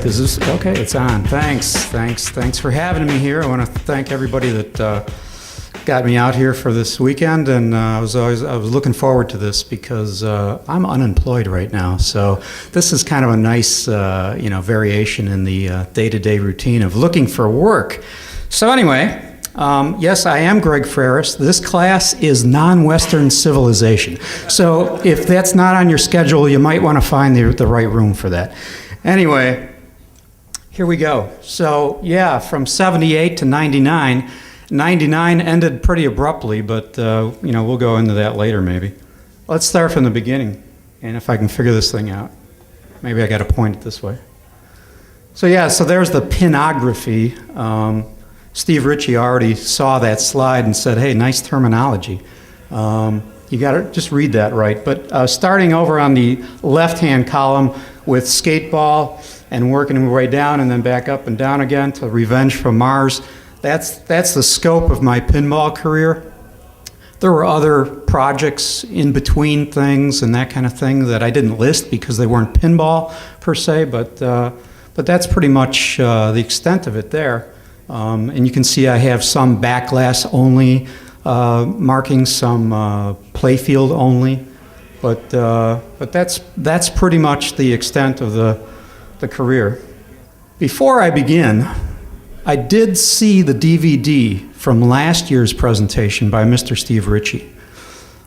This is okay. It's on. Thanks for having me here. I want to thank everybody that got me out here for this weekend, and I was looking forward to this because I'm unemployed right now. So this is kind of a nice variation in the day-to-day routine of looking for work. So anyway. Yes, I am Greg Freres. This class is non-Western civilization. So if that's not on your schedule, you might want to find the right room for that. Anyway, here we go. So yeah, from 78 to 99. 99 ended pretty abruptly, but we'll go into that later maybe. Let's start from the beginning, and if I can figure this thing out. Maybe I got to point it this way. So yeah, so there's the pinography. Steve Ritchie already saw that slide and said, hey, nice terminology. You got to just read that right. But starting over on the left-hand column with skateball and working your way down and then back up and down again to Revenge from Mars, that's the scope of my pinball career. There were other projects in between things and that kind of thing that I didn't list because they weren't pinball per se, but that's pretty much the extent of it there. And you can see I have some backglass only markings, some playfield only, but that's pretty much the extent of the career. Before I begin, I did see the DVD from last year's presentation by Mr. Steve Ritchie.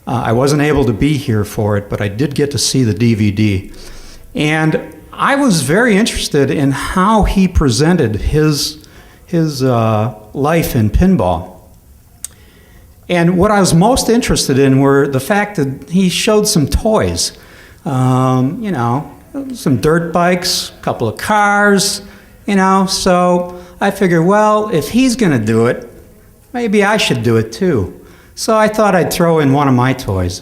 I wasn't able to be here for it, but I did get to see the DVD. And I was very interested in how he presented his life in pinball. And what I was most interested in were the fact that he showed some toys. Some dirt bikes, a couple of cars, so I figured, well, if he's gonna do it, maybe I should do it too. So I thought I'd throw in one of my toys.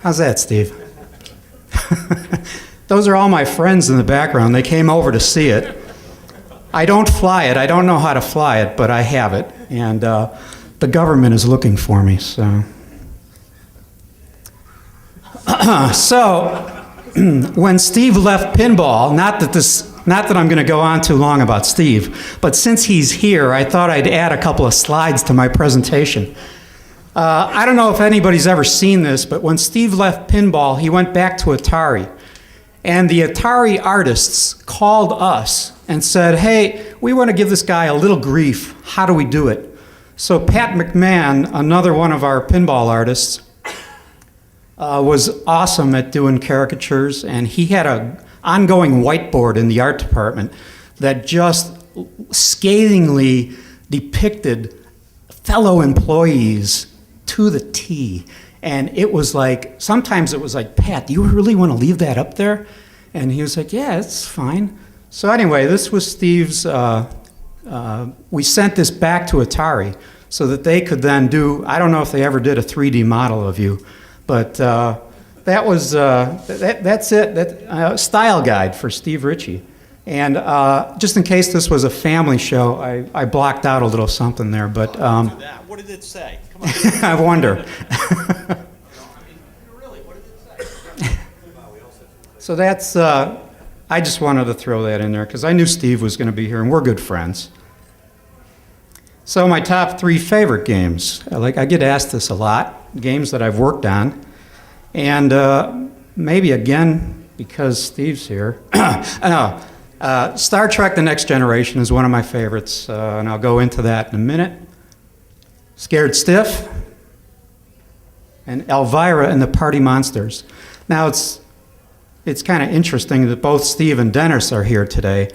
How's that, Steve? Those are all my friends in the background. They came over to see it. I don't fly it. I don't know how to fly it, but I have it. And the government is looking for me, so. So, when Steve left pinball, not that I'm going to go on too long about Steve, but since he's here, I thought I'd add a couple of slides to my presentation. I don't know if anybody's ever seen this, but when Steve left pinball, he went back to Atari. And the Atari artists called us and said, hey, we want to give this guy a little grief. How do we do it? So Pat McMahon, another one of our pinball artists, was awesome at doing caricatures, and he had an ongoing whiteboard in the art department that just scathingly depicted fellow employees to the T. And it was like, sometimes it was like, Pat, do you really want to leave that up there? And he was like, yeah, it's fine. So anyway, this was Steve's, we sent this back to Atari so that they could then do, I don't know if they ever did a 3D model of you, but that was, that's it, style guide for Steve Ritchie. And just in case this was a family show, I blocked out a little something there, but. What did it say? Come on. I wonder. Really, what did it say? So that's, I just wanted to throw that in there because I knew Steve was going to be here and we're good friends. So my top 3 favorite games. I get asked this a lot, games that I've worked on. And maybe again, because Steve's here, Star Trek The Next Generation is one of my favorites, and I'll go into that in a minute. Scared Stiff, and Elvira and the Party Monsters. Now it's kind of interesting that both Steve and Dennis are here today.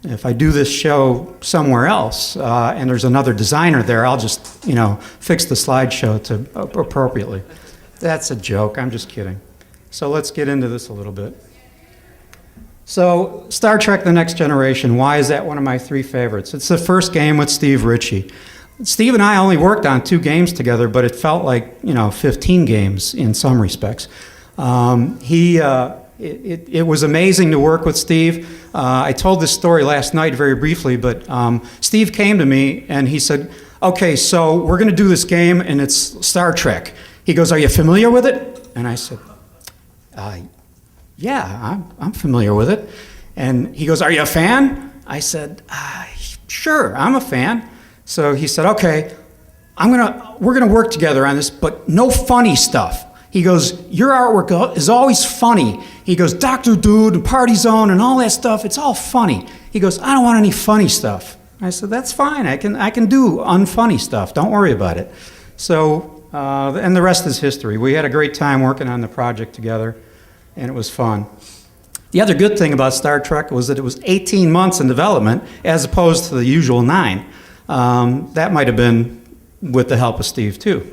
If I do this show somewhere else and there's another designer there, I'll just fix the slideshow to appropriately. That's a joke. I'm just kidding. So let's get into this a little bit. So Star Trek The Next Generation, why is that one of my 3 favorites? It's the first game with Steve Ritchie. Steve and I only worked on 2 games together, but it felt like 15 games in some respects. It was amazing to work with Steve. I told this story last night very briefly, but Steve came to me and he said, okay, so we're going to do this game and it's Star Trek. He goes, are you familiar with it? And I said, yeah, I'm familiar with it. And he goes, are you a fan? I said, sure, I'm a fan. So he said, okay, we're gonna work together on this, but no funny stuff. He goes, your artwork is always funny. He goes, Dr. Dude and Party Zone and all that stuff, it's all funny. He goes, I don't want any funny stuff. I said, that's fine, I can do unfunny stuff, don't worry about it. So, and the rest is history. We had a great time working on the project together, and it was fun. The other good thing about Star Trek was that it was 18 months in development as opposed to the usual 9. That might have been with the help of Steve too.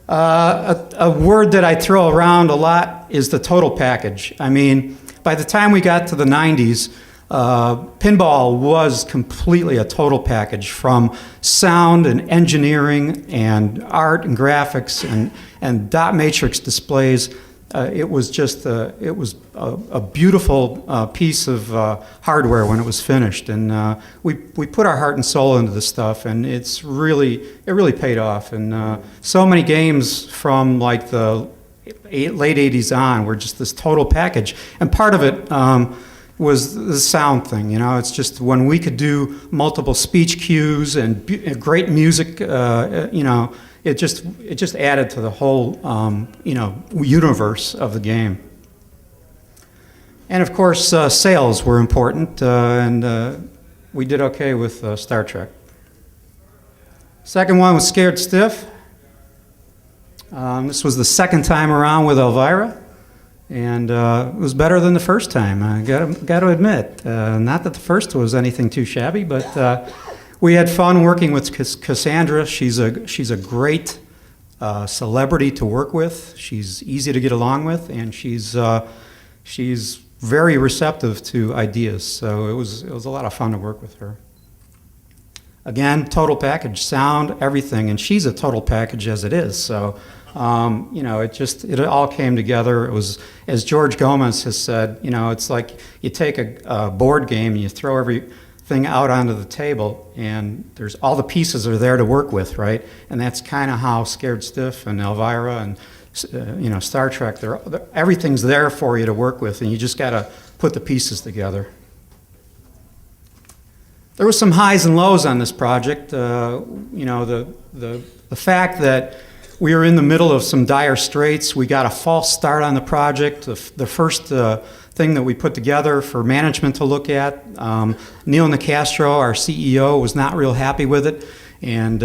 A word that I throw around a lot is the total package. I mean, by the time we got to the 90s, Pinball was completely a total package from sound and engineering and art and graphics and dot matrix displays. It was just a beautiful piece of hardware when it was finished, and we put our heart and soul into this stuff, and it really paid off. And so many games from like the late '80s on were just this total package, and part of it was the sound thing. You know, it's just when we could do multiple speech cues and great music. You know. It just added to the whole universe of the game. And of course, sales were important, and we did okay with Star Trek. Second one was Scared Stiff. This was the second time around with Elvira, and it was better than the first time. I got to admit, not that the first was anything too shabby, but. We had fun working with Cassandra. She's a great celebrity to work with. She's easy to get along with, and she's very receptive to ideas. So it was a lot of fun to work with her. Again, total package, sound, everything, and she's a total package as it is. So it all came together. It was, as George Gomez has said, it's like you take a board game and you throw everything out onto the table, and there's all the pieces are there to work with, right? And that's kind of how Scared Stiff and Elvira and Star Trek, everything's there for you to work with, and you just got to put the pieces together. There was some highs and lows on this project. The fact that we were in the middle of some dire straits. We got a false start on the project. The first thing that we put together for management to look at. Neil Nicastro, our CEO, was not real happy with it. And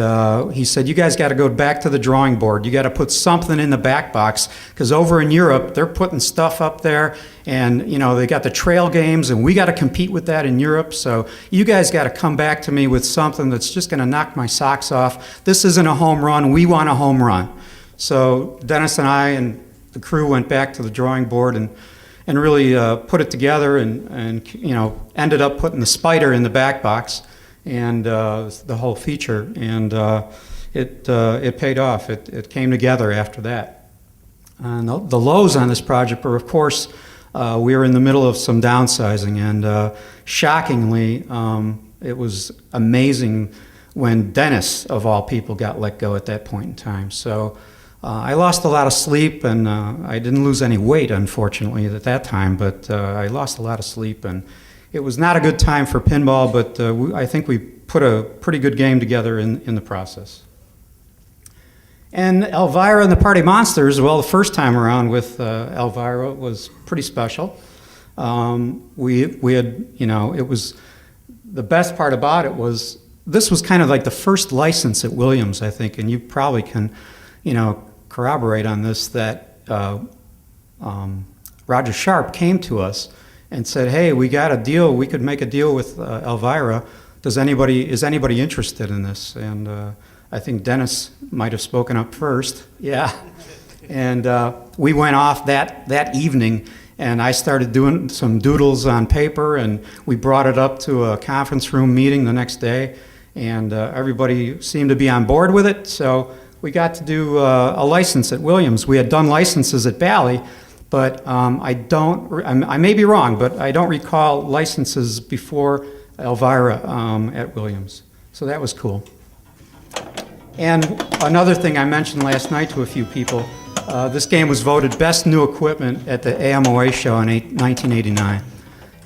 he said, you guys got to go back to the drawing board. You got to put something in the back box, because over in Europe, they're putting stuff up there, and they got the trail games, and we got to compete with that in Europe. So you guys got to come back to me with something that's just going to knock my socks off. This isn't a home run. We want a home run. So Dennis and I and the crew went back to the drawing board and really put it together, and ended up putting the spider in the back box and the whole feature, and it paid off. It came together after that. And the lows on this project were, of course, we were in the middle of some downsizing, and shockingly, it was amazing when Dennis, of all people, got let go at that point in time. So I lost a lot of sleep, and I didn't lose any weight, unfortunately, at that time, but I lost a lot of sleep, and it was not a good time for pinball, but I think we put a pretty good game together in the process. And Elvira and the Party Monsters, well, the first time around with Elvira was pretty special. We had, it was, the best part about it was, this was kind of like the first license at Williams, I think, and you probably can, corroborate on this, that Roger Sharp came to us and said, hey, we got a deal, we could make a deal with Elvira. Is anybody interested in this? And I think Dennis might have spoken up first. Yeah. And we went off that evening, and I started doing some doodles on paper, and we brought it up to a conference room meeting the next day, and everybody seemed to be on board with it. So we got to do a license at Williams. We had done licenses at Bally, but I may be wrong, but I don't recall licenses before Elvira at Williams. So that was cool. And another thing I mentioned last night to a few people, This game was voted best new equipment at the AMOA show in 1989.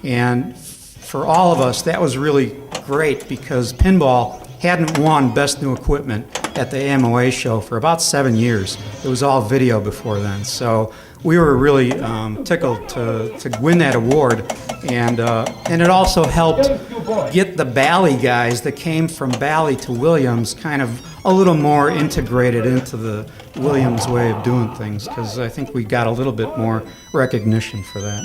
And for all of us, that was really great because pinball hadn't won best new equipment at the AMOA show for about 7 years. It was all video before then. So we were really tickled to win that award. And it also helped get the Bally guys that came from Bally to Williams kind of a little more integrated into the Williams way of doing things, because I think we got a little bit more recognition for that.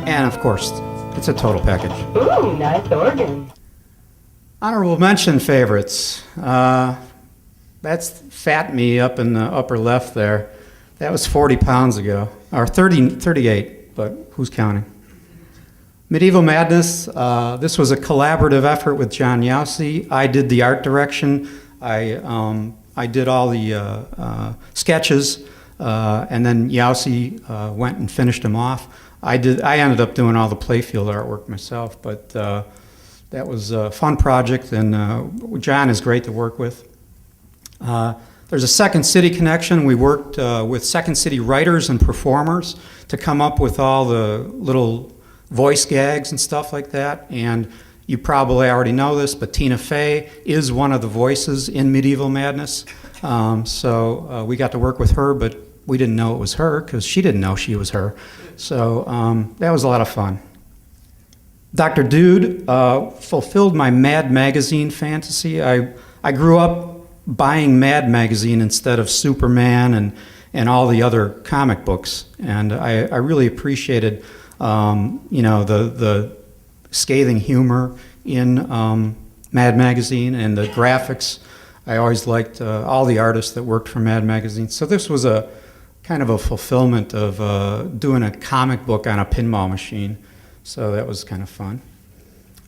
And of course, it's a total package. Ooh, nice organ. Honorable mention favorites. That's Fat Me up in the upper left there. That was 40 pounds ago, or 38, but who's counting? Medieval Madness, this was a collaborative effort with John Yowsey. I did the art direction. I did all the sketches, and then Yowsey went and finished them off. I ended up doing all the playfield artwork myself, but that was a fun project, and John is great to work with. There's a Second City connection. We worked with Second City writers and performers to come up with all the little voice gags and stuff like that. And you probably already know this, but Tina Fey is one of the voices in Medieval Madness. So we got to work with her, but we didn't know it was her because she didn't know she was her. So that was a lot of fun. Dr. Dude fulfilled my Mad Magazine fantasy. I grew up buying Mad Magazine instead of Superman and all the other comic books, and I really appreciated the scathing humor in Mad Magazine and the graphics. I always liked all the artists that worked for Mad Magazine. So this was a kind of a fulfillment of doing a comic book on a pinball machine. So that was kind of fun.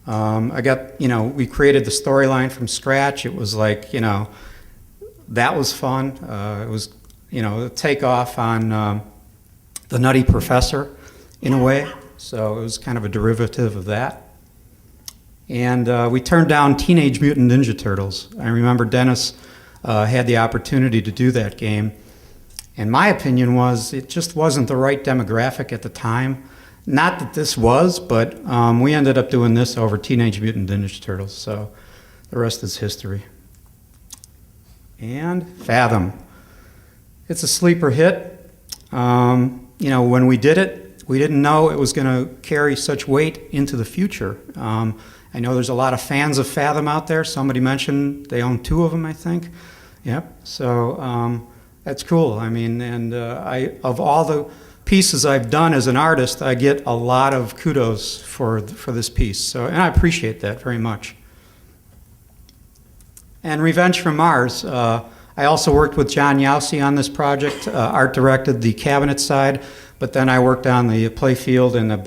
We created the storyline from scratch. It was like, that was fun. It was, a takeoff on The Nutty Professor in a way. So it was kind of a derivative of that. And we turned down Teenage Mutant Ninja Turtles. I remember Dennis had the opportunity to do that game. And my opinion was it just wasn't the right demographic at the time. Not that this was, but we ended up doing this over Teenage Mutant Ninja Turtles. So the rest is history. And Fathom. It's a sleeper hit. When we did it, we didn't know it was going to carry such weight into the future. I know there's a lot of fans of Fathom out there. Somebody mentioned they own 2 of them, I think. Yep. So that's cool. I mean, and of all the pieces I've done as an artist, I get a lot of kudos for this piece. So, and I appreciate that very much. And Revenge from Mars. I also worked with John Yowsey on this project, art directed the cabinet side, but then I worked on the playfield and the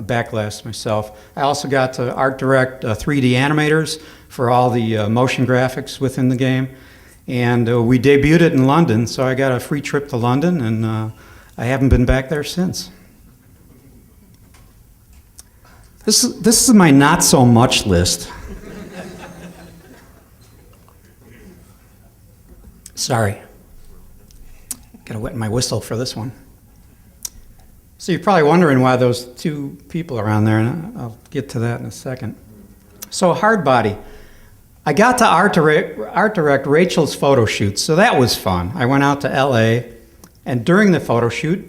backlash myself. I also got to art direct 3D animators for all the motion graphics within the game. And we debuted it in London, so I got a free trip to London, and I haven't been back there since. This is my not so much list. Sorry. Gotta wet my whistle for this one. So you're probably wondering why those 2 people are on there, and I'll get to that in a second. So Hardbody. I got to art direct Rachel's photo shoot, so that was fun. I went out to LA, and during the photo shoot,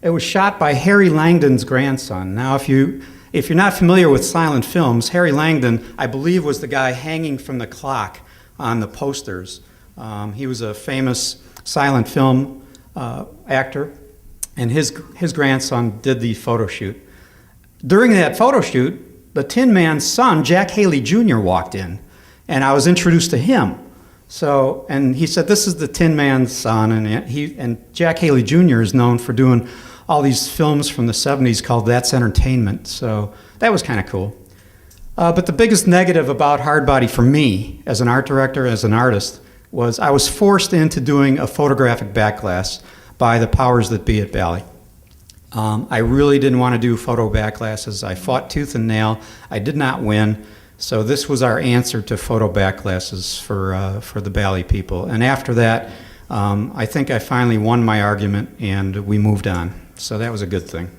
it was shot by Harry Langdon's grandson. Now, if you're not familiar with silent films, Harry Langdon, I believe, was the guy hanging from the clock on the posters. He was a famous silent film actor, and his grandson did the photo shoot. During that photo shoot, the Tin Man's son, Jack Haley Jr., walked in, and I was introduced to him. So, and he said, "This is the Tin Man's son," and Jack Haley Jr. is known for doing all these films from the 70s called That's Entertainment. So that was kind of cool. But the biggest negative about Hardbody for me, as an art director, as an artist, was I was forced into doing a photographic backlash by the powers that be at Bally. I really didn't want to do photo backlashes. I fought tooth and nail. I did not win. So this was our answer to photo backlashes for the Bally people. And after that, I think I finally won my argument and we moved on. So that was a good thing.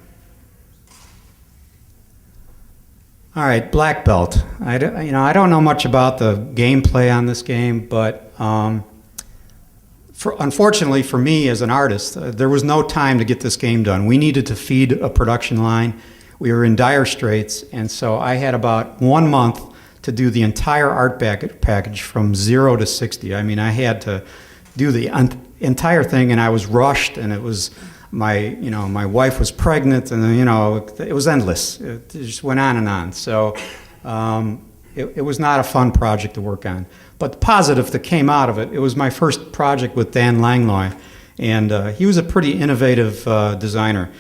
All right, black belt. I don't know much about the gameplay on this game, but unfortunately for me as an artist, there was no time to get this game done. We needed to feed a production line. We were in dire straits, and so I had about 1 month to do the entire art package from 0 to 60. I mean, I had to do the entire thing, and I was rushed, and it was my wife was pregnant, and it was endless. It just went on and on. So it was not a fun project to work on. But the positive that came out of it, it was my first project with Dan Langlois, and he was a pretty innovative designer.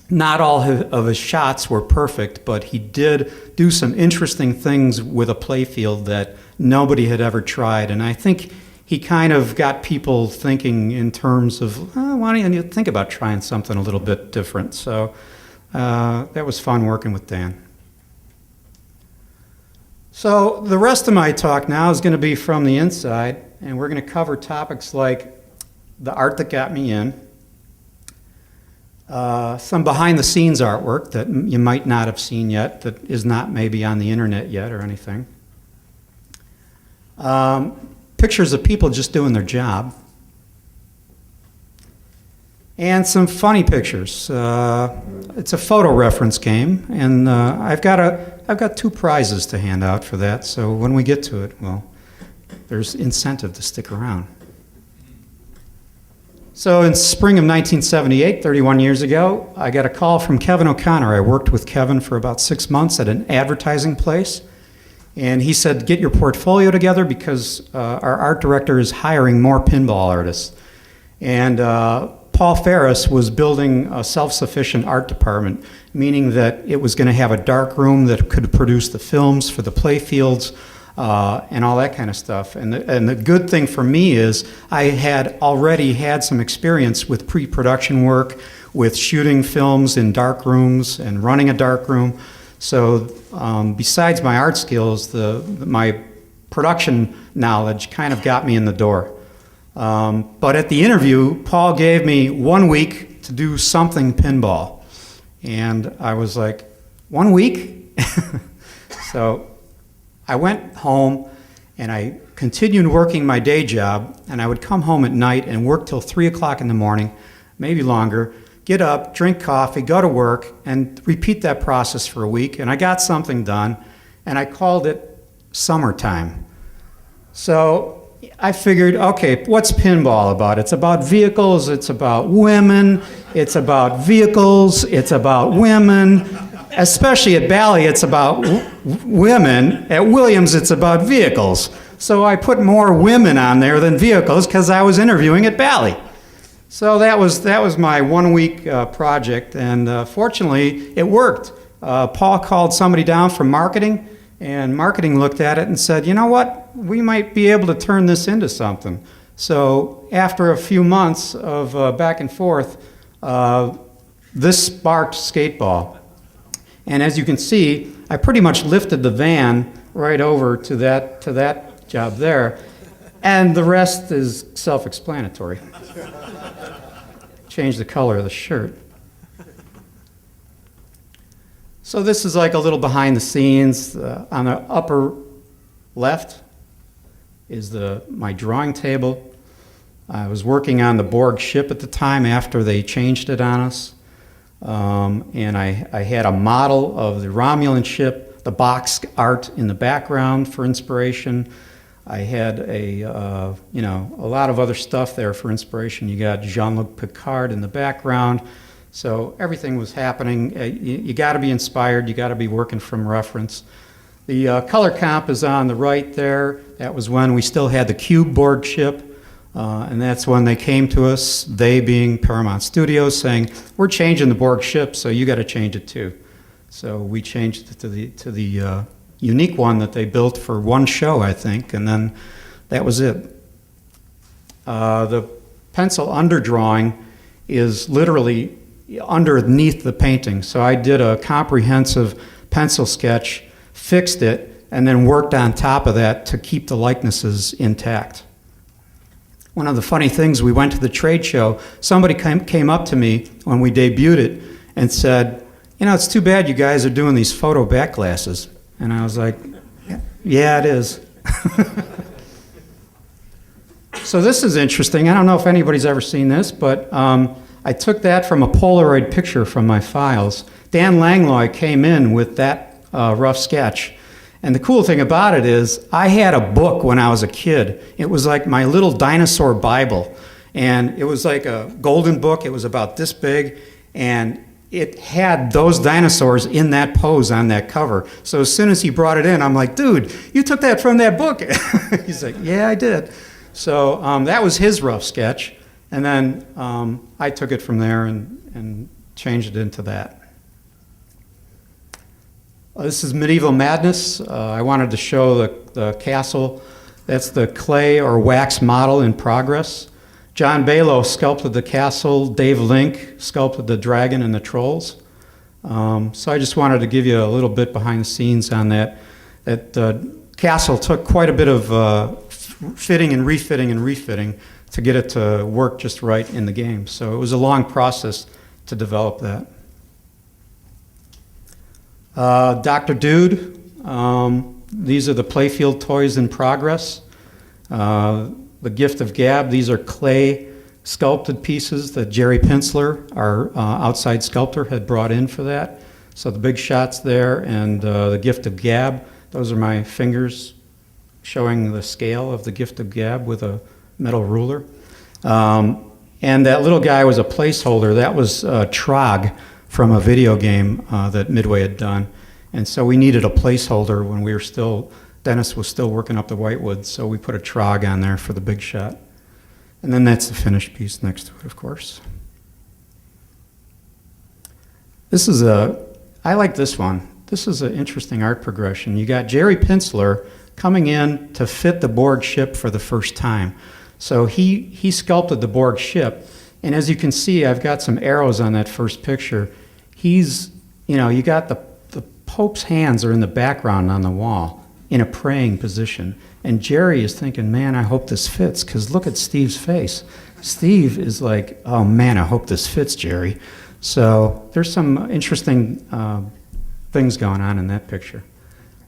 Not all of his shots were perfect, but he did do some interesting things with a playfield that nobody had ever tried. And I think he kind of got people thinking in terms of, why don't you think about trying something a little bit different? So that was fun working with Dan. So the rest of my talk now is going to be from the inside, and we're going to cover topics like the art that got me in, some behind-the-scenes artwork that you might not have seen yet, that is not maybe on the internet yet or anything. Pictures of people just doing their job. And some funny pictures. It's a photo reference game, and I've got 2 prizes to hand out for that, so when we get to it, well, there's incentive to stick around. So in spring of 1978, 31 years ago, I got a call from Kevin O'Connor. I worked with Kevin for about 6 months at an advertising place. And he said, get your portfolio together because our art director is hiring more pinball artists. And Paul Freres was building a self-sufficient art department, meaning that it was going to have a dark room that could produce the films for the play fields, and all that kind of stuff. And the good thing for me is I had already had some experience with pre-production work, with shooting films in dark rooms and running a dark room. So besides my art skills, my production knowledge kind of got me in the door. But at the interview, Paul gave me 1 week to do something pinball. And I was like, 1 week? So I went home and I continued working my day job, and I would come home at night and work till 3 o'clock in the morning, maybe longer, get up, drink coffee, go to work, and repeat that process for a week. And I got something done, and I called it summertime. So I figured, okay, what's pinball about? It's about vehicles, it's about women, it's about vehicles, it's about women. Especially at Bally, it's about women. At Williams, it's about vehicles. So I put more women on there than vehicles because I was interviewing at Bally. So that was my 1 week project, and fortunately, it worked. Paul called somebody down from marketing, and marketing looked at it and said, you know what, we might be able to turn this into something. So after a few months of back and forth, this sparked Skateball. And as you can see, I pretty much lifted the van right over to that job there, and the rest is self-explanatory. Change the color of the shirt. So this is like a little behind the scenes. On the upper left is my drawing table. I was working on the Borg ship at the time after they changed it on us. And I had a model of the Romulan ship, the box art in the background for inspiration. I had a lot of other stuff there for inspiration. You got Jean-Luc Picard in the background. So everything was happening. You got to be inspired. You got to be working from reference. The color comp is on the right there. That was when we still had the cube Borg ship. And that's when they came to us, they being Paramount Studios, saying, we're changing the Borg ship, so you got to change it too. So we changed it to the unique one that they built for one show, I think, and then that was it. The pencil underdrawing is literally underneath the painting. So I did a comprehensive pencil sketch, fixed it, and then worked on top of that to keep the likenesses intact. one of the funny things, we went to the trade show, somebody came up to me when we debuted it and said, it's too bad you guys are doing these photo back glasses. And I was like, yeah, it is. So this is interesting. I don't know if anybody's ever seen this, but I took that from a Polaroid picture from my files. Dan Langlois came in with that rough sketch. And the cool thing about it is I had a book when I was a kid. It was like my little dinosaur Bible. And it was like a golden book. It was about this big. And it had those dinosaurs in that pose on that cover. So as soon as he brought it in, I'm like, dude, you took that from that book. He's like, yeah, I did. So that was his rough sketch. And then I took it from there and changed it into that. This is Medieval Madness. I wanted to show the castle. That's the clay or wax model in progress. John Balow sculpted the castle. Dave Link sculpted the dragon and the trolls. So I just wanted to give you a little bit behind the scenes on that. That castle took quite a bit of fitting and refitting to get it to work just right in the game. So it was a long process to develop that. Dr. Dude, these are the playfield toys in progress. The Gift of Gab, these are clay sculpted pieces that Jerry Pinsler, our outside sculptor, had brought in for that. So the big shots there, and the Gift of Gab, those are my fingers showing the scale of the Gift of Gab with a metal ruler. And that little guy was a placeholder. That was Trog from a video game that Midway had done. And so we needed a placeholder when we were still, Dennis was still working up the whitewood, so we put a Trog on there for the big shot. And then that's the finished piece next to it, of course. This is I like this one. This is an interesting art progression. You got Jerry Pinsler coming in to fit the Borg ship for the first time. So he sculpted the Borg ship, and as you can see, I've got some arrows on that first picture. He's, you got the Pope's hands are in the background on the wall in a praying position. And Jerry is thinking, man, I hope this fits, because look at Steve's face. Steve is like, oh man, I hope this fits, Jerry. So there's some interesting things going on in that picture.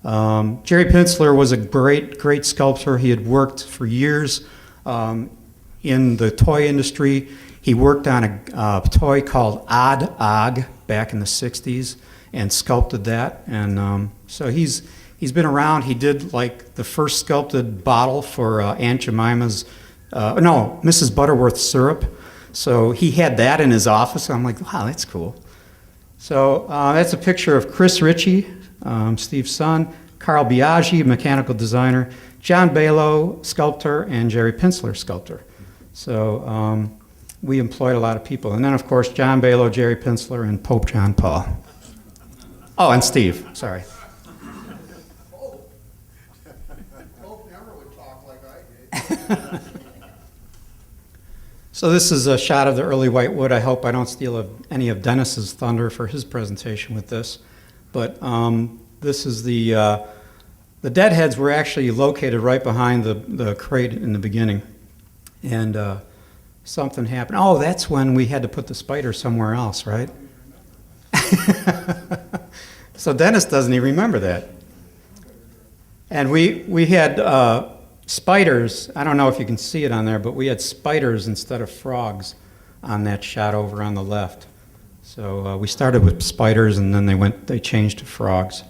Jerry Pinsler was a great sculptor. He had worked for years in the toy industry. He worked on a toy called Odd Og back in the 60s and sculpted that. And so he's been around. He did like the first sculpted bottle for Aunt Jemima's, Mrs. Butterworth's syrup. So he had that in his office. I'm like, wow, that's cool. So that's a picture of Chris Ritchie, Steve's son, Carl Biaggi, mechanical designer, John Balow, sculptor, and Jerry Pinsler, sculptor. So we employed a lot of people. And then, of course, John Balow, Jerry Pinsler, and Pope John Paul. Oh, and Steve, sorry. Pope never would talk like I did. So this is a shot of the early whitewood. I hope I don't steal any of Dennis's thunder for his presentation with this. But this is the deadheads were actually located right behind the crate in the beginning. And something happened. Oh, that's when we had to put the spider somewhere else, right? So Dennis doesn't even remember that. And we had spiders. I don't know if you can see it on there, but we had spiders instead of frogs on that shot over on the left. So we started with spiders, and then they changed to frogs.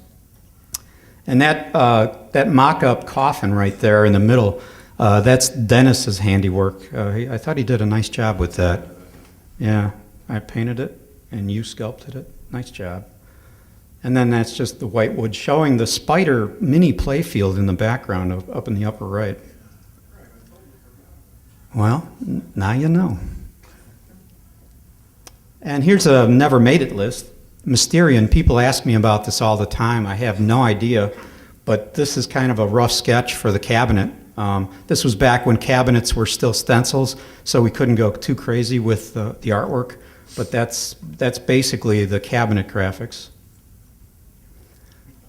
And that mock-up coffin right there in the middle, that's Dennis's handiwork. I thought he did a nice job with that. Yeah, I painted it, and you sculpted it. Nice job. And then that's just the whitewood showing the spider mini playfield in the background up in the upper right. Well, now you know. And here's a never made it list. Mysterian, people ask me about this all the time. I have no idea, but this is kind of a rough sketch for the cabinet. This was back when cabinets were still stencils, so we couldn't go too crazy with the artwork, but that's basically the cabinet graphics.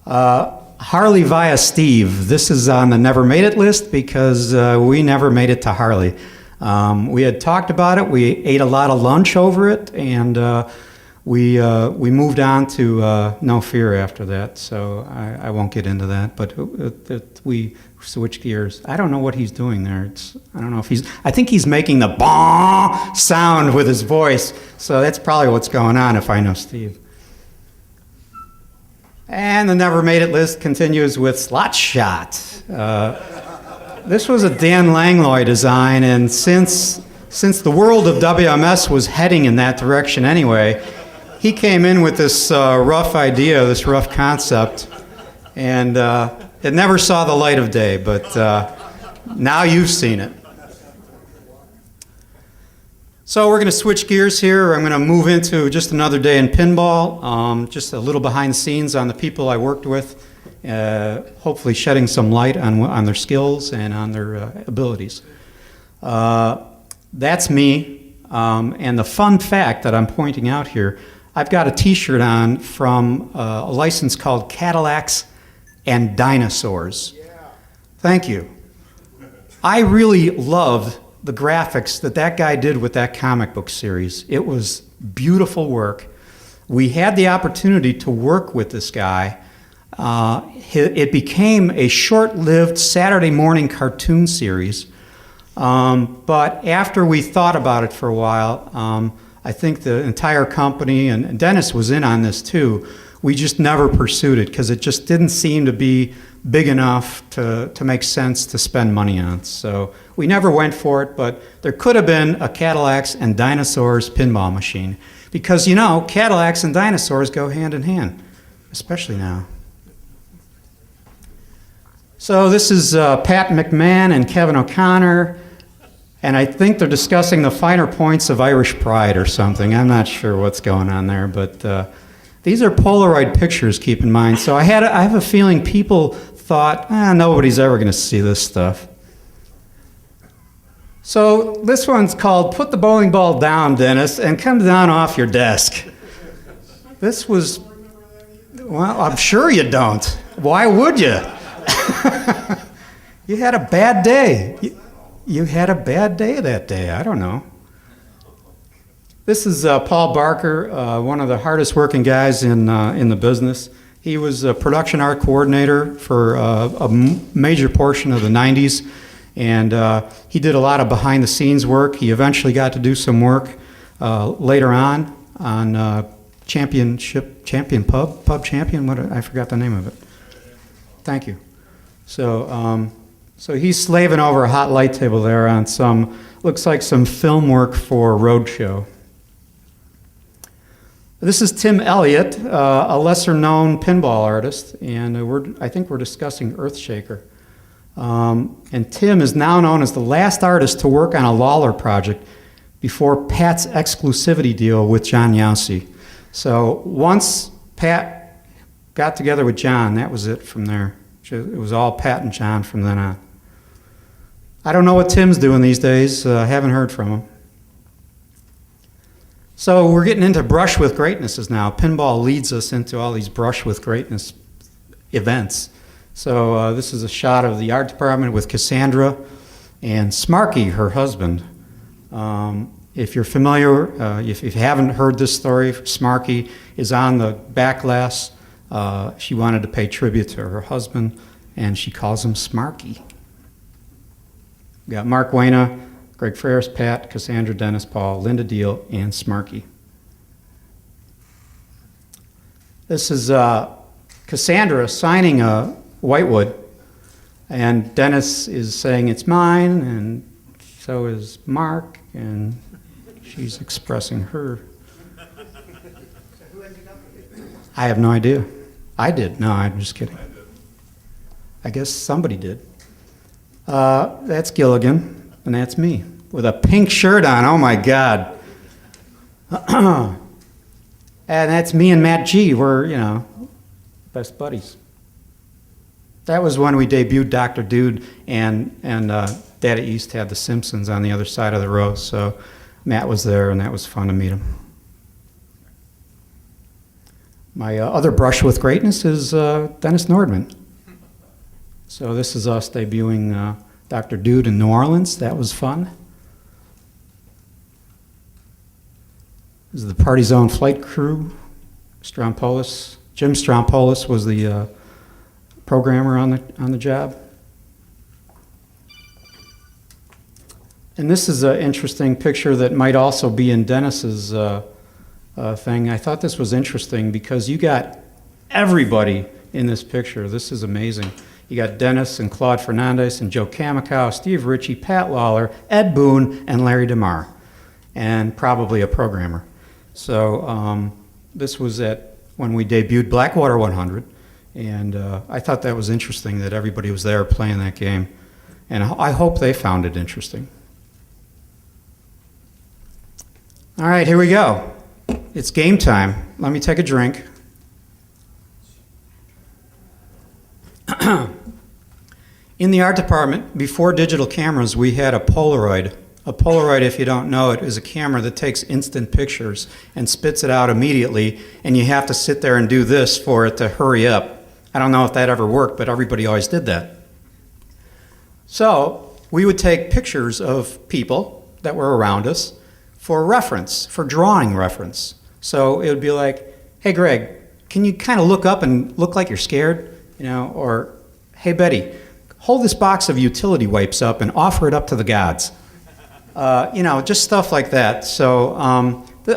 Harley via Steve. This is on the never made it list because we never made it to Harley. We had talked about it. We ate a lot of lunch over it, and we moved on to No Fear after that. So I won't get into that. But we switched gears. I don't know what he's doing there. I don't know if I think he's making the bah sound with his voice. So that's probably what's going on, if I know Steve. And the Never Made It list continues with Slot Shot. This was a Dan Langlois design, and since the world of WMS was heading in that direction anyway, he came in with this rough idea, this rough concept, and it never saw the light of day, but now you've seen it. So we're going to switch gears here. I'm going to move into just another day in pinball, just a little behind the scenes on the people I worked with, hopefully shedding some light on their skills and on their abilities. That's me, and the fun fact that I'm pointing out here, I've got a t-shirt on from a license called Cadillacs and Dinosaurs. Thank you. I really loved the graphics that guy did with that comic book series. It was beautiful work. We had the opportunity to work with this guy. It became a short-lived Saturday morning cartoon series. But after we thought about it for a while, I think the entire company, and Dennis was in on this too, we just never pursued it because it just didn't seem to be big enough to make sense to spend money on. So we never went for it, but there could have been a Cadillacs and Dinosaurs pinball machine. Because, you know, Cadillacs and dinosaurs go hand in hand, especially now. So this is Pat McMahon and Kevin O'Connor, and I think they're discussing the finer points of Irish pride or something. I'm not sure what's going on there, but these are Polaroid pictures, keep in mind. So I have a feeling people thought, nobody's ever going to see this stuff. So this one's called Put the Bowling Ball Down, Dennis, and come down off your desk. This was, well, I'm sure you don't. Why would you? You had a bad day. You had a bad day that day. I don't know. This is Paul Barker, one of the hardest working guys in the business. He was a production art coordinator for a major portion of the 90s, and he did a lot of behind the scenes work. He eventually got to do some work later on Champion Pub Champion. I forgot the name of it. Thank you. So he's slaving over a hot light table there on looks like some film work for Roadshow. This is Tim Elliott, a lesser-known pinball artist, and I think we're discussing Earthshaker. And Tim is now known as the last artist to work on a Lawler project before Pat's exclusivity deal with John Yossi. So once Pat got together with John, that was it from there. It was all Pat and John from then on. I don't know what Tim's doing these days. I haven't heard from him. So we're getting into Brush with Greatnesses now. Pinball leads us into all these Brush with Greatness events. So this is a shot of the art department with Cassandra and Smarky, her husband. If you're familiar, if you haven't heard this story, Smarky is on the back glass. She wanted to pay tribute to her husband, and she calls him Smarky. We got Mark Wayna, Greg Freres, Pat, Cassandra, Dennis, Paul, Linda Deal, and Smarky. This is Cassandra signing a Whitewood, and Dennis is saying it's mine, and so is Mark, and she's expressing her. I have no idea. I did. No, I'm just kidding. I guess somebody did. That's Gilligan. And that's me, with a pink shirt on. Oh, my God. And that's me and Matt G. We're, best buddies. That was when we debuted Dr. Dude, and Data East had The Simpsons on the other side of the row. So Matt was there, and that was fun to meet him. My other brush with greatness is Dennis Nordman. So this is us debuting Dr. Dude in New Orleans. That was fun. This is the Party Zone flight crew. Strompolis. Jim Strompolis was the programmer on the job. And this is an interesting picture that might also be in Dennis's thing. I thought this was interesting because you got everybody in this picture. This is amazing. You got Dennis and Claude Fernandez and Joe Kamikow, Steve Ritchie, Pat Lawler, Ed Boon, and Larry DeMar, and probably a programmer. So this was when we debuted Blackwater 100, and I thought that was interesting that everybody was there playing that game, and I hope they found it interesting. All right, here we go. It's game time. Let me take a drink. In the art department, before digital cameras, we had a Polaroid. A Polaroid, if you don't know it, is a camera that takes instant pictures and spits it out immediately, and you have to sit there and do this for it to hurry up. I don't know if that ever worked, but everybody always did that. So we would take pictures of people that were around us for reference, for drawing reference. So it would be like, hey, Greg, can you kind of look up and look like you're scared? You know, or, hey, Betty, hold this box of utility wipes up and offer it up to the gods. You know, just stuff like that. So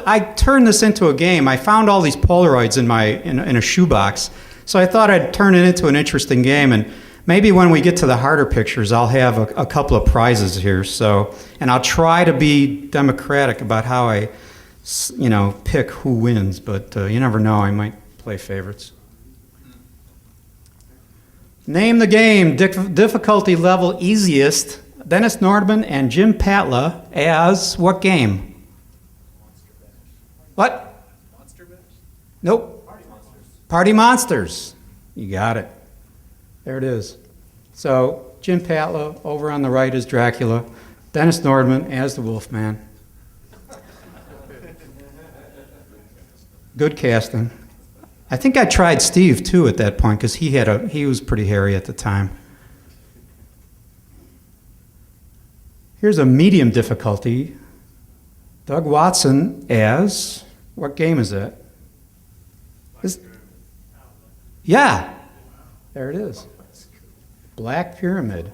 I turned this into a game. I found all these Polaroids in a shoebox, so I thought I'd turn it into an interesting game. And maybe when we get to the harder pictures, I'll have a couple of prizes here. So, and I'll try to be democratic about how I, you know, pick who wins. But you never know. I might play favorites. Name the game. Difficulty level easiest. Dennis Nordman and Jim Patla as what game? What? Monster Bash? Nope. Party Monsters. Party Monsters. You got it. There it is. So Jim Patla over on the right is Dracula. Dennis Nordman as the Wolfman. Good casting. I think I tried Steve too at that point because he was pretty hairy at the time. Here's a medium difficulty. Doug Watson as, what game is that? Yeah, there it is. Black Pyramid.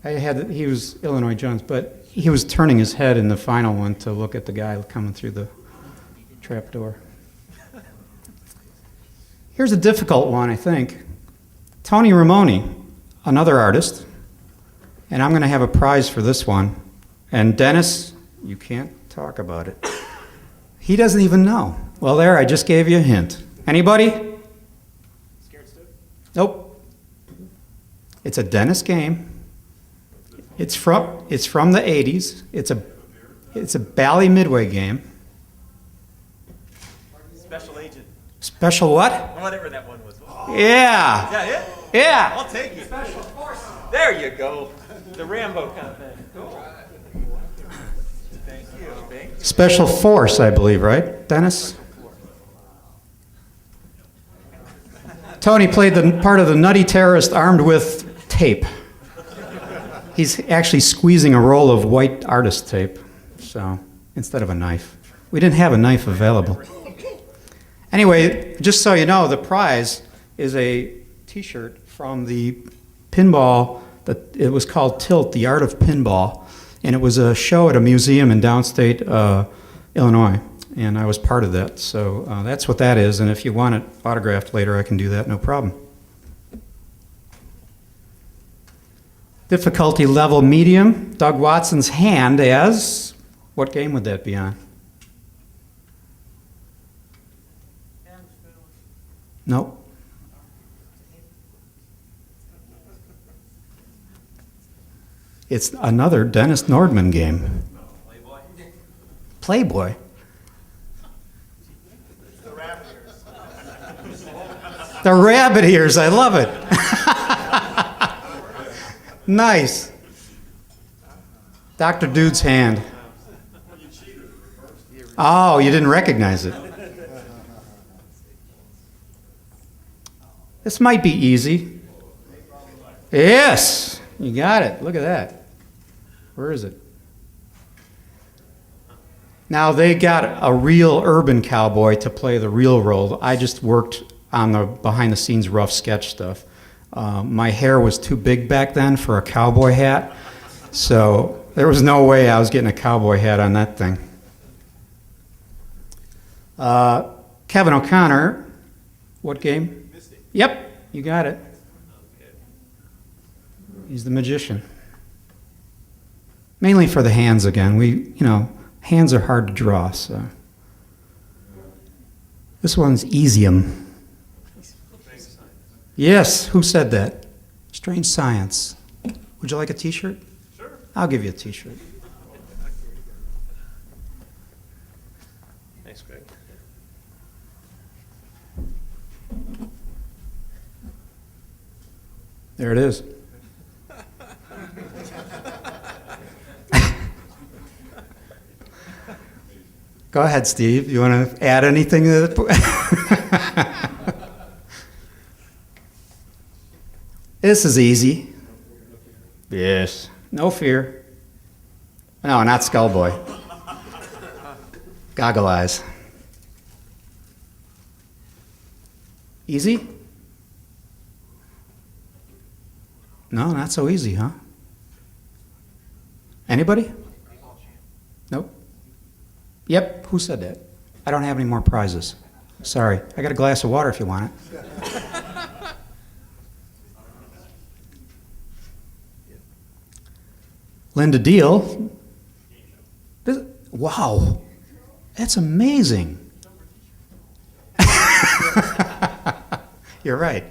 He was Illinois Jones, but he was turning his head in the final one to look at the guy coming through the trapdoor. Here's a difficult one, I think. Tony Ramone, another artist. And I'm going to have a prize for this one. And Dennis, you can't talk about it. He doesn't even know. Well, there, I just gave you a hint. Anybody? Scared Stupid? Nope. It's a Dennis game. It's from the 80s. It's a Bally Midway game. Special Agent. Special what? Whatever that one was. Yeah. Is that it? Yeah. I'll take it. Special Force. There you go. The Rambo kind of thing. Cool. Thank you. Thank you. Special Force, I believe, right, Dennis? Tony played the part of the nutty terrorist armed with tape. He's actually squeezing a roll of white artist tape, so instead of a knife. We didn't have a knife available. Anyway, just so you know, the prize is a T-shirt from the Pinball. It was called Tilt, the Art of Pinball, and it was a show at a museum in downstate Illinois, and I was part of that. So that's what that is, and if you want it autographed later, I can do that, no problem. Difficulty level medium, Doug Watson's hand as, what game would that be on? Nope. It's another Dennis Nordman game. Playboy. The rabbit ears, I love it. Nice. Dr. Dude's hand. Oh, you didn't recognize it. This might be easy. Yes, you got it. Look at that. Where is it? Now they got a real urban cowboy to play the real role. I just worked on the behind the scenes rough sketch stuff. My hair was too big back then for a cowboy hat, so there was no way I was getting a cowboy hat on that thing. Kevin O'Connor, what game? Misty. Yep, you got it. He's the magician. Mainly for the hands again. Hands are hard to draw, so. This one's Easium. Yes, who said that? Strange Science. Would you like a t-shirt? Sure. I'll give you a t-shirt. Thanks, Greg. There it is. Go ahead, Steve. You want to add anything to that? This is easy. Yes. No fear. No, not Skullboy. Goggle eyes. Easy? No, not so easy, huh? Anybody? Nope. Yep, who said that? I don't have any more prizes. Sorry. I got a glass of water if you want it. Linda Deal. Wow. That's amazing. You're right.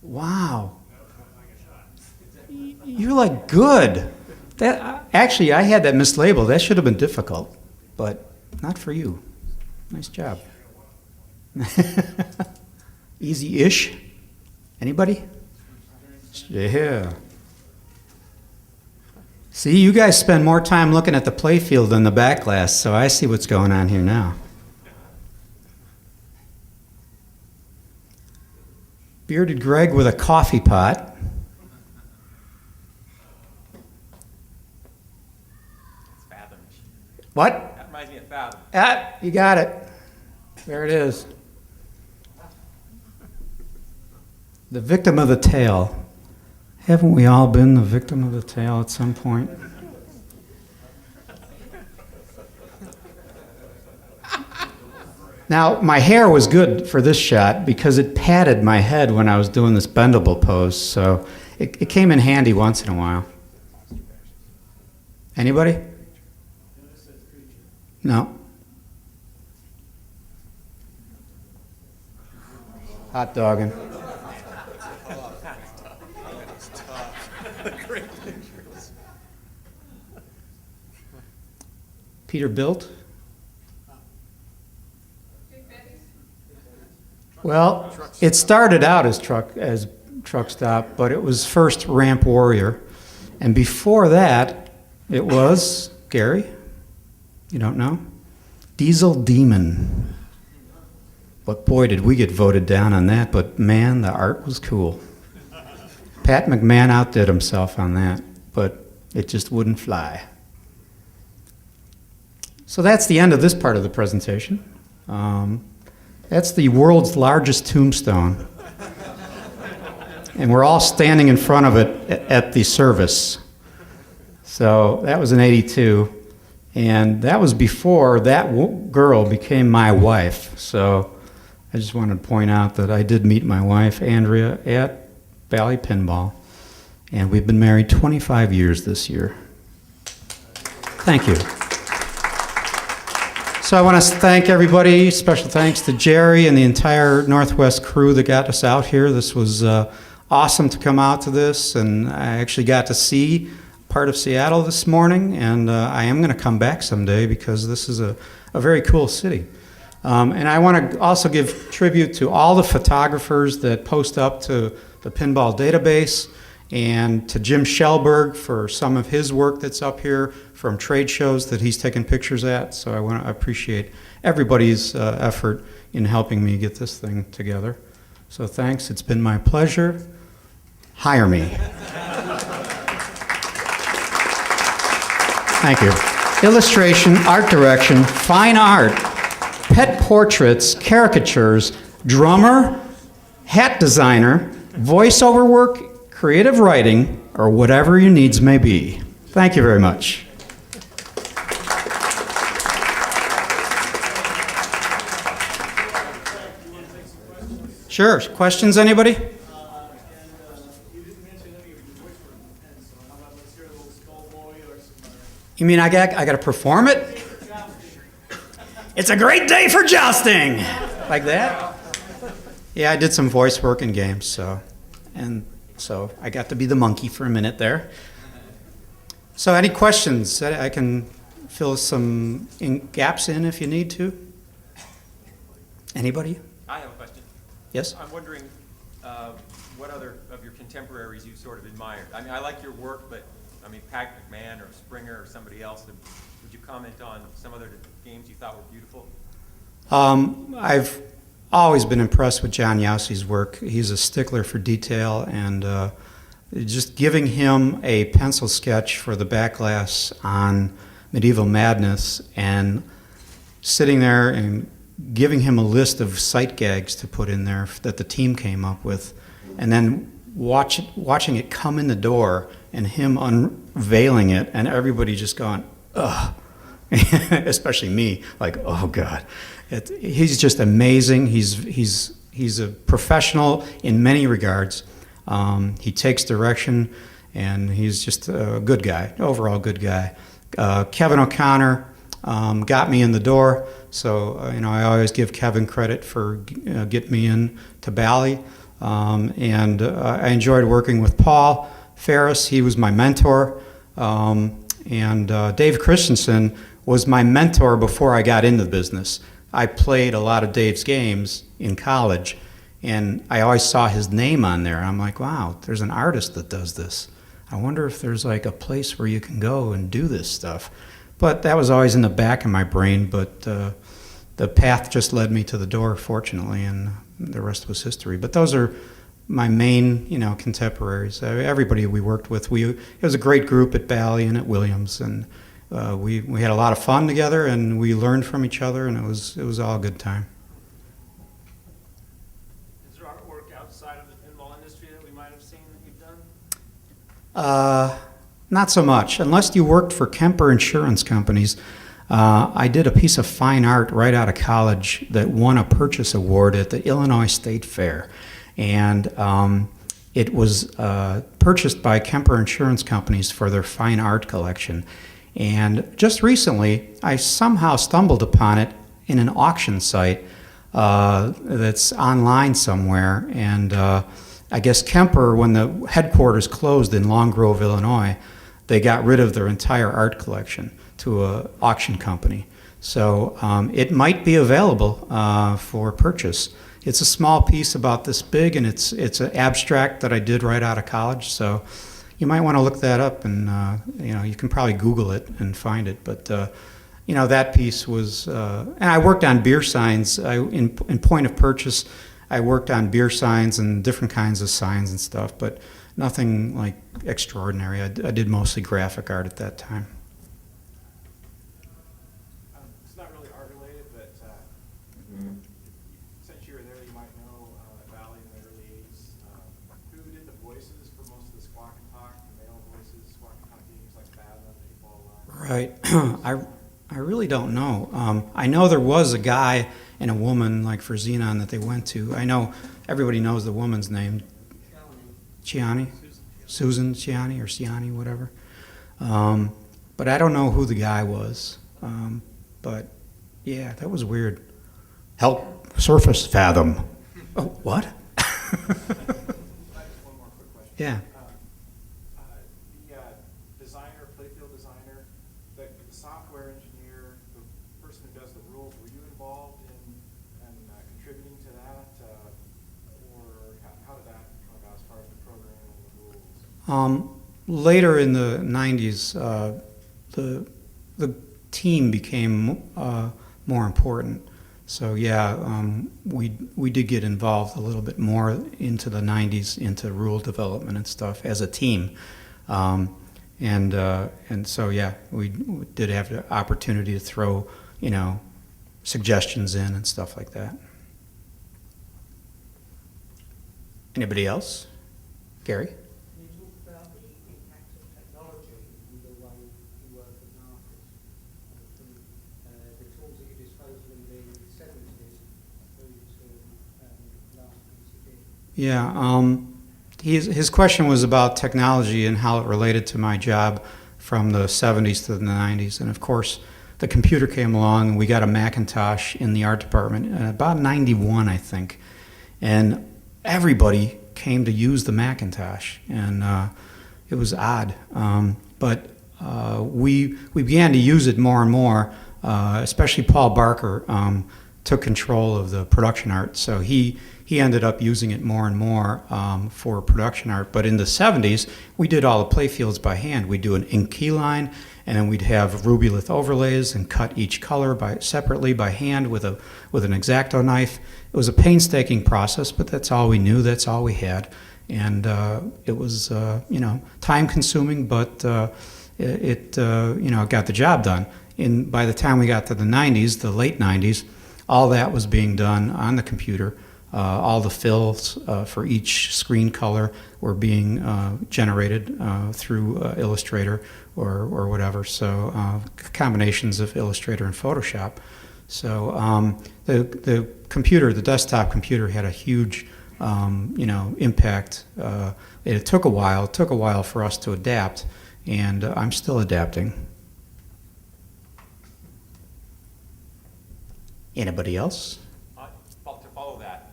Wow. You're like good. Actually, I had that mislabeled. That should have been difficult, but not for you. Nice job. Easy-ish. Anybody? Yeah. See, you guys spend more time looking at the playfield than the back glass, so I see what's going on here now. Bearded Greg with a coffee pot. What? That reminds me of Fathom. Ah, you got it. There it is. The victim of the tale. Haven't we all been the victim of the tale at some point? Now, my hair was good for this shot because it patted my head when I was doing this bendable pose, so it came in handy once in a while. Anybody? No. Hot dogging. Peter Built. Well, it started out as truck stop, but it was first Ramp Warrior, and before that, it was Gary. You don't know? Diesel Demon. But boy, did we get voted down on that, but man, the art was cool. Pat McMahon outdid himself on that, but it just wouldn't fly. So that's the end of this part of the presentation. That's the world's largest tombstone. And we're all standing in front of it at the service. So that was in '82. And that was before that girl became my wife. So I just wanted to point out that I did meet my wife, Andrea, at Valley Pinball. And we've been married 25 years this year. Thank you. So I want to thank everybody. Special thanks to Jerry and the entire Northwest crew that got us out here. This was awesome to come out to this. And I actually got to see part of Seattle this morning, and I am going to come back someday because this is a very cool city. And I want to also give tribute to all the photographers that post up to the Pinball database, and to Jim Shellberg for some of his work that's up here from trade shows that he's taken pictures at. So I want to appreciate everybody's effort in helping me get this thing together. So thanks, it's been my pleasure. Hire me. Thank you. Illustration, art direction, fine art, pet portraits, caricatures, drummer, hat designer, voiceover work, creative writing, or whatever your needs may be. Thank you very much. Sure. Questions, anybody? You didn't mention any of your voice work depends, so how about let's hear a little Skullboy or some You mean I got to perform it? It's a great day for jousting. Like that? Yeah, I did some voice work in games, so I got to be the monkey for a minute there. So any questions? I can fill some gaps in if you need to. Anybody? I have a question. Yes? I'm wondering what other of your contemporaries you sort of admired. I mean, I like your work, but I mean, Pat McMahon or Springer or somebody else. Would you comment on some other games you thought were beautiful? I've always been impressed with John Yaussi's work. He's a stickler for detail, and just giving him a pencil sketch for the backlash on Medieval Madness and sitting there and giving him a list of sight gags to put in there that the team came up with, and then watching it come in the door and him unveiling it and everybody just going, ugh, especially me, like, oh God. He's just amazing. He's a professional in many regards. He takes direction, and he's just a good guy, overall good guy. Kevin O'Connor got me in the door, so I always give Kevin credit for getting me in to Bally. And I enjoyed working with Paul Freres. He was my mentor. And Dave Christensen was my mentor before I got into the business. I played a lot of Dave's games in college, and I always saw his name on there. I'm like, wow, there's an artist that does this. I wonder if there's like a place where you can go and do this stuff. But that was always in the back of my brain, but the path just led me to the door, fortunately, and the rest was history. But those are my main, contemporaries. Everybody we worked with, it was a great group at Bally and at Williams, and we had a lot of fun together, and we learned from each other, and it was all a good time. Is there artwork outside of the pinball industry that we might have seen that you've done? Not so much, unless you worked for Kemper Insurance Companies. I did a piece of fine art right out of college that won a purchase award at the Illinois State Fair. And it was purchased by Kemper Insurance Companies for their fine art collection. And just recently, I somehow stumbled upon it in an auction site that's online somewhere. And I guess Kemper, when the headquarters closed in Long Grove, Illinois, they got rid of their entire art collection to an auction company. So it might be available for purchase. It's a small piece about this big, and it's an abstract that I did right out of college. So you might want to look that up, and you can probably Google it and find it. But that piece was, and I worked on beer signs. In point of purchase, I worked on beer signs and different kinds of signs and stuff, but nothing like extraordinary. I did mostly graphic art at that time. It's not really art related, but since you were there, you might know at Valley in the early 80s, who did the voices for most of the Squawk and Talk, the male voices, Squawk and Talk games like Fathom, Pinball? Right. I really don't know. I know there was a guy and a woman like for Xenon that they went to. I know everybody knows the woman's name. Ciani? Susan Ciani or Ciani, whatever. But I don't know who the guy was. But yeah, that was weird. Help surface fathom. Oh, what? Just one more quick question. Yeah. The designer, playfield designer, the software engineer, the person who does the rules, were you involved in contributing to that? Or how did that come about as far as the programming and the rules? Later in the 90s, the team became more important. So yeah, we did get involved a little bit more into the 90s into rule development and stuff as a team. And so, yeah, we did have the opportunity to throw, suggestions in and stuff like that. Anybody else? Gary? Can you talk about the impact of technology in the way you work as an artist? From the tools at your disposal in the 70s through to last PCB? Yeah, his question was about technology and how it related to my job from the 70s to the 90s. And of course, the computer came along and we got a Macintosh in the art department, about 91, I think. And everybody came to use the Macintosh, and it was odd. But we began to use it more and more, especially Paul Barker took control of the production art. So he ended up using it more and more for production art. But in the 70s, we did all the playfields by hand. We'd do an ink key line, and then we'd have rubylith overlays and cut each color separately by hand with an X-Acto knife. It was a painstaking process, but that's all we knew. That's all we had, and it was time consuming, but it got the job done. By the time we got to the 90s, the late 90s, all that was being done on the computer. All the fills for each screen color were being generated through Illustrator or whatever. So combinations of Illustrator and Photoshop. So the computer, the desktop computer, had a huge impact. It took a while. It took a while for us to adapt, and I'm still adapting. Anybody else? To follow that,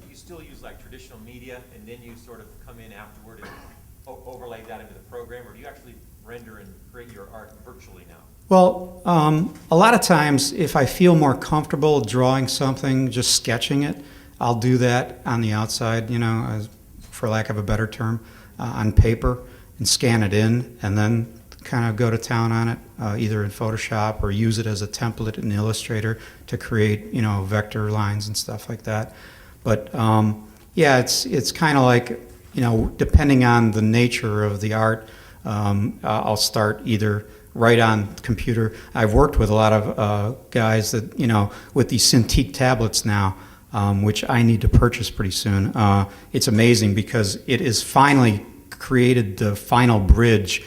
you still use like traditional media, and then you sort of come in afterward and overlay that into the program, or do you actually render and create your art virtually now? Well, a lot of times, if I feel more comfortable drawing something, just sketching it, I'll do that on the outside, for lack of a better term, on paper, and scan it in, and then kind of go to town on it, either in Photoshop or use it as a template in Illustrator to create, vector lines and stuff like that. But yeah, it's kind of like, depending on the nature of the art, I'll start either right on the computer. I've worked with a lot of guys that, with these Cintiq tablets now, which I need to purchase pretty soon. It's amazing because it is finally created the final bridge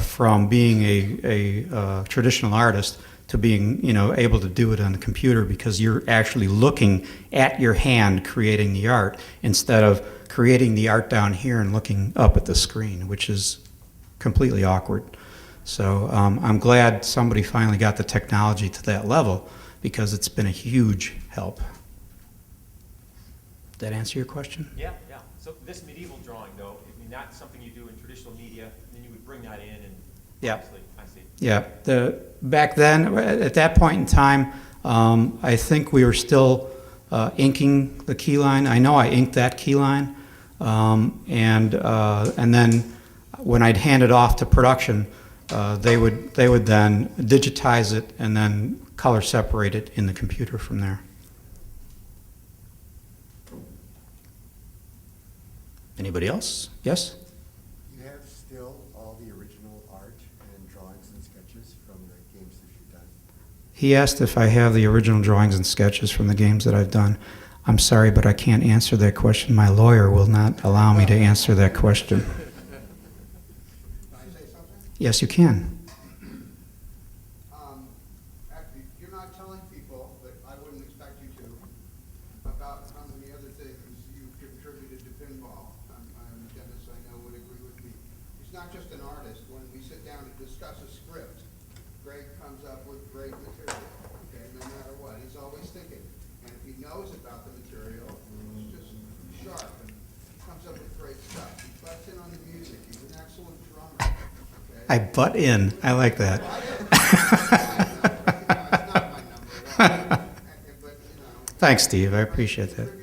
from being a traditional artist to being able to do it on the computer, because you're actually looking at your hand creating the art instead of creating the art down here and looking up at the screen, which is completely awkward. So I'm glad somebody finally got the technology to that level, because it's been a huge help. Did that answer your question? Yeah. So this medieval drawing, though, that's something you do in traditional media, and then you would bring that in and Yeah. obviously, I see. Yeah. Back then, at that point in time, I think we were still inking the key line. I know I inked that key line, and then when I'd hand it off to production, they would then digitize it and then color separate it in the computer from there. Anybody else? Yes? You have still all the original art and drawings and sketches from the games that you've done? He asked if I have the original drawings and sketches from the games that I've done. I'm sorry, but I can't answer that question. My lawyer will not allow me to answer that question. Can I say something? Yes, you can. Actually, you're not telling people, but I wouldn't expect you to, about how many other things you've contributed to pinball. Dennis, I know, would agree with me. He's not just an artist. When we sit down to discuss a script, Greg comes up with great material, okay, no matter what. He's always thinking. And if he knows about the material, he's just sharp and comes up with great stuff. He butts in on the music. He's an excellent drummer. Okay? I butt in. I like that. Thanks, Steve. I appreciate that. On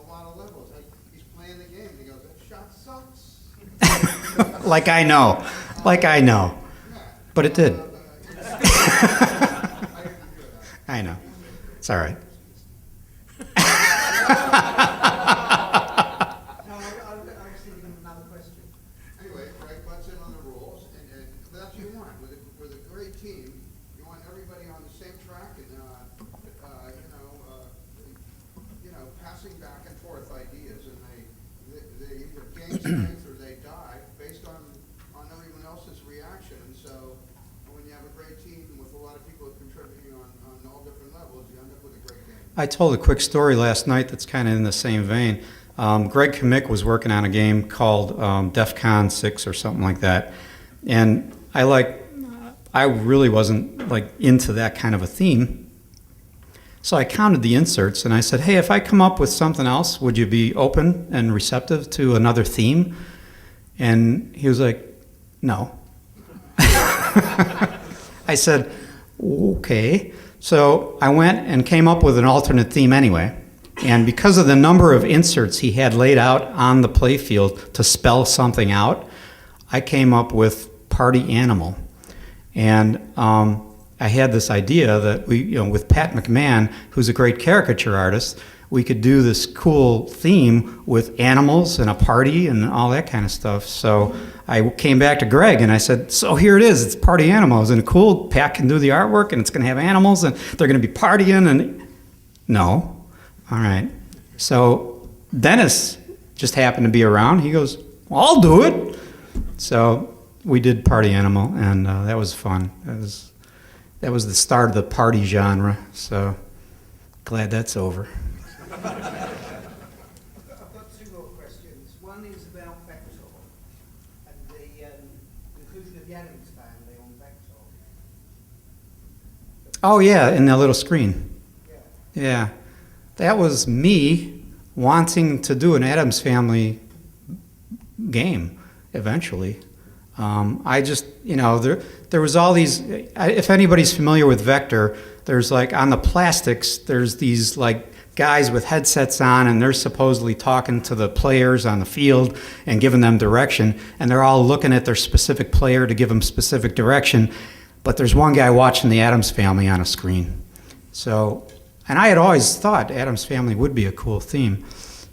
a lot of levels. He's playing the game and he goes, that shot sucks. Like I know. But it did. I know. It's all right. No, I was thinking of another question. Anyway, Greg butts in on the rules. team, you want everybody on the same track and, passing back and forth ideas, and they either gain strength or they die based on everyone else's reaction. And so when you have a great team with a lot of people contributing on all different levels, you end up with a great game. I told a quick story last night that's kind of in the same vein. Greg Kamick was working on a game called DEFCON 6 or something like that. And I really wasn't like into that kind of a theme. So I counted the inserts and I said, hey, if I come up with something else, would you be open and receptive to another theme? And he was like, no. I said, okay. So I went and came up with an alternate theme anyway. And because of the number of inserts he had laid out on the playfield to spell something out, I came up with Party Animal. And I had this idea that with Pat McMahon, who's a great caricature artist, we could do this cool theme with animals and a party and all that kind of stuff. So I came back to Greg and I said, so here it is, it's Party Animals, and cool, Pat can do the artwork and it's going to have animals and they're going to be partying. And no. All right. So Dennis just happened to be around. He goes, well, I'll do it. So we did Party Animal, and that was fun. That was the start of the party genre. So glad that's over. I've got two more questions. One is about Vector and the inclusion of the Adams family on Vector. Oh, yeah, in that little screen. Yeah. Yeah. That was me wanting to do an Addams Family game eventually. I just, there was all these, if anybody's familiar with Vector, there's like on the plastics, there's these like guys with headsets on, and they're supposedly talking to the players on the field and giving them direction, and they're all looking at their specific player to give them specific direction, but there's one guy watching the Addams Family on a screen. So, and I had always thought Addams Family would be a cool theme.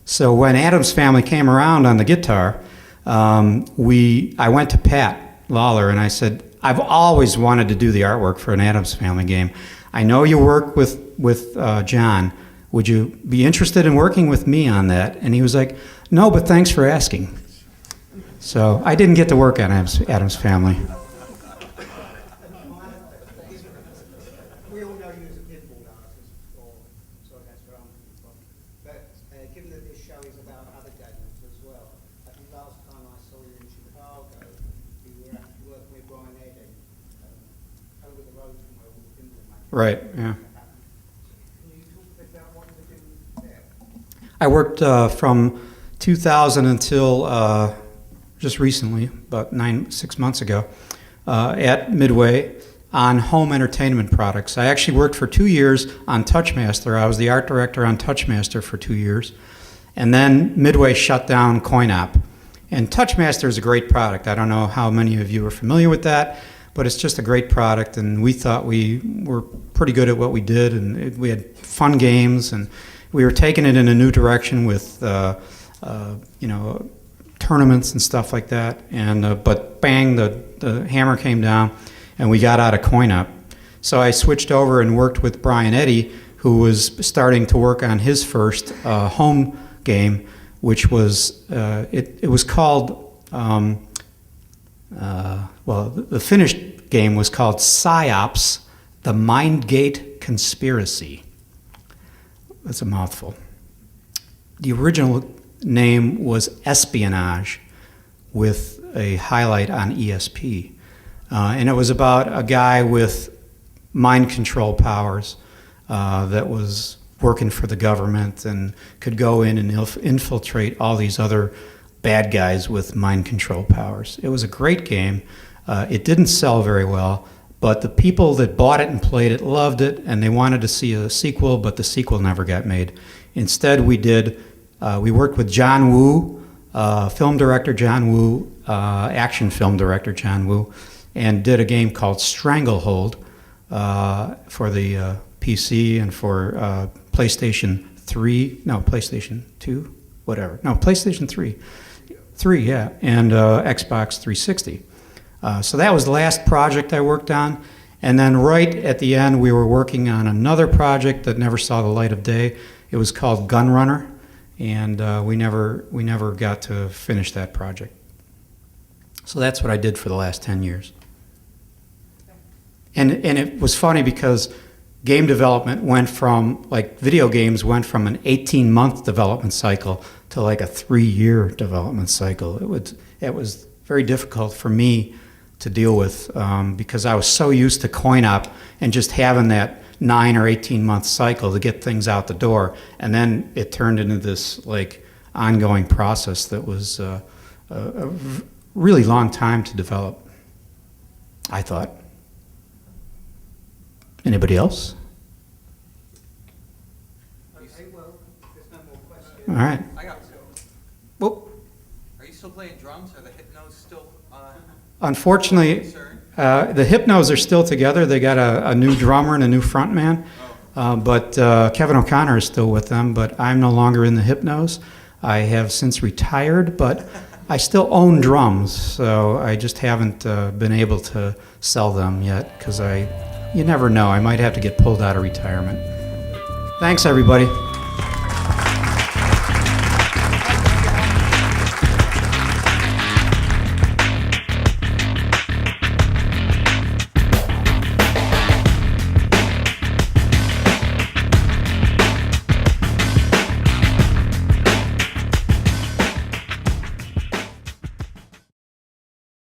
So when Addams Family came around on the guitar, I went to Pat Lawler and I said, I've always wanted to do the artwork for an Addams Family game. I know you work with John. Would you be interested in working with me on that? And he was like, no, but thanks for asking. So I didn't get to work on Addams Family. We all know you as a pinball artist, sorry, that's where I'm coming from. But given that this show is about other games as well, I think last time I saw you in Chicago, you were actually working with Brian Eddy over the road from where all the pinball matches. Right, yeah. Can you talk a bit about what you were doing there? I worked from 2000 until just recently, about 6 months ago, at Midway on home entertainment products. I actually worked for 2 years on Touchmaster. I was the art director on Touchmaster for 2 years. And then Midway shut down CoinOp. And Touchmaster is a great product. I don't know how many of you are familiar with that, but it's just a great product, and we thought we were pretty good at what we did, and we had fun games, and we were taking it in a new direction with tournaments and stuff like that. And but bang, the hammer came down, and we got out of CoinOp. So I switched over and worked with Brian Eddy, who was starting to work on his first home game, which was it was called the finished game was called PsyOps: The Mindgate Conspiracy. That's a mouthful. The original name was Espionage, with a highlight on ESP. And it was about a guy with mind control powers that was working for the government and could go in and infiltrate all these other bad guys with mind control powers. It was a great game. It didn't sell very well, but the people that bought it and played it loved it, and they wanted to see a sequel, but the sequel never got made. Instead, we worked with John Woo, film director John Woo, action film director John Woo, and did a game called Stranglehold for the PC and for PlayStation 3, no, PlayStation 2, whatever. No, PlayStation 3. 3, yeah, and Xbox 360. So that was the last project I worked on, And then right at the end, we were working on another project that never saw the light of day. It was called Gun Runner, and we never got to finish that project. So that's what I did for the last 10 years. And it was funny because game development went from, like, video games went from an 18-month development cycle to like a 3-year development cycle. It was very difficult for me to deal with because I was so used to coin-op and just having that 9 or 18-month cycle to get things out the door, and then it turned into this like ongoing process that was a really long time to develop, I thought. Anybody else? Okay, well, there's no more questions. All right. I got two. Well, Are you still playing drums? Are the Hypnos still unfortunately, concerned? the Hypnos are still together. They got a new drummer and a new frontman. But Kevin O'Connor is still with them, but I'm no longer in the Hypnos. I have since retired, but I still own drums, so I just haven't been able to sell them yet because you never know. I might have to get pulled out of retirement. Thanks, everybody.